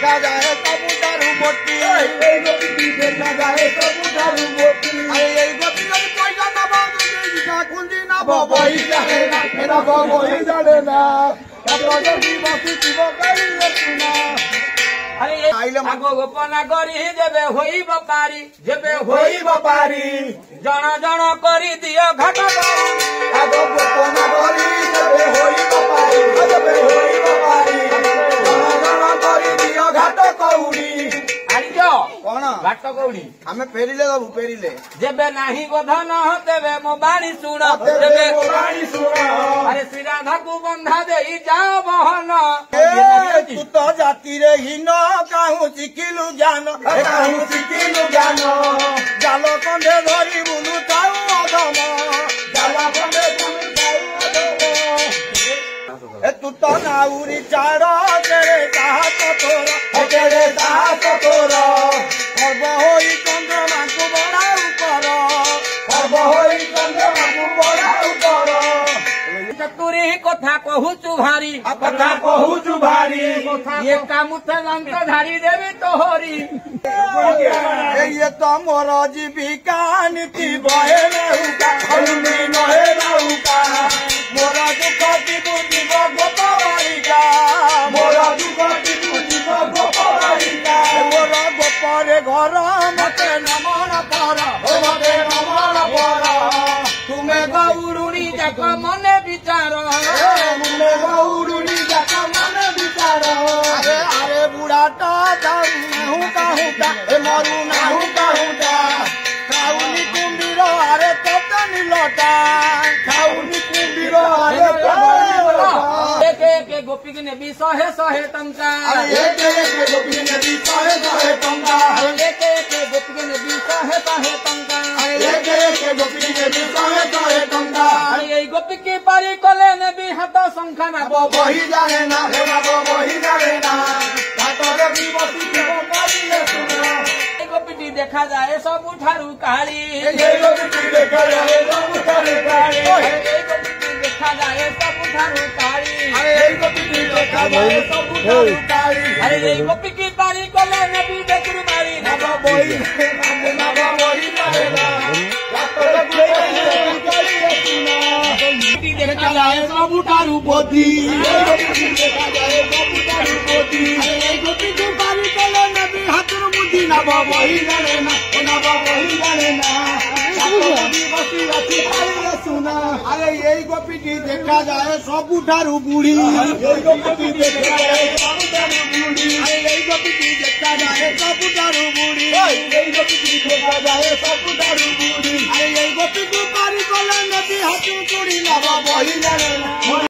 देखा जाए सबुठारू मोटी देखा जाए सबुठारू मोटी अरे गोपी पैसा ना कुंजी ना बही जाने ना बही जाने ना आगो गोपना करी जेबे होई बपारी जन जन करी दियो घट आगो गोपना करी जेबे होई बपारी जन जन करी दियो घाट कौड़ी आनिजो कौन घाट कौड़ी आमे फेरिले बाबू फेरिले जेबे नाही गोधन तेबे मो बाणी सुण जेबे बाणी सुण अरे श्री राधा को बंधा देई जाओ बहन तू तो जाति रे हीन काहू शिखिलु ज्ञान जाल कंधे धरी बुलु ताऊ अधम जाल कंधे बुलु ताऊ अधम तू तो नाउरी चाड़ तेरे साहस तोर पर्व होई चंद्रमा को बड़ाऊ कर चतुरी कथा कहूचु भारी ये कामुठ दंत धारी देवी तोहरी ये तो मोर जीविका नीति बहे नहुका मोर दुख दिबु दिब गोपबालिका मोर गोपरे घर मते नमन पर तुमे गौरुणी जाक मने विचार अरे बुढ़ाटा हुका मरु ना हुका खाउनी कुंबीर अरे ततनी लटा खाउनी कुंबीर अरे एक गोपी के नेबी 100 टंका एक गोपी के नेबी 100 टंका एक गोपी के नेबी 100 टंका एक गोपी के नेबी 100 टंका अरे गोपी की पारी कले नेबी हाथ संख्या ना बही जाने ना हाथरे भी बसी बकाली सुना गोपी देखा जाए सब ठारू काली गोपी देखा जाए सब ठारू काली देखा जाए सब ठारू काली अरे गोपी की पारी कले नेबी देखुर मारी ना बही देखा जाए सब ठारू बोधी गोपी की पारी कले नबी हाथर मुदी ना बही जाने ना सुना अरे यही गोपी की देखा जाए सबुठारू बुढ़ी यही गोपी की देखा जाए सबुठारू बुढ़ी अरे यही गोपी की पारी कले नबी हाथर चूड़ी ना बही जाने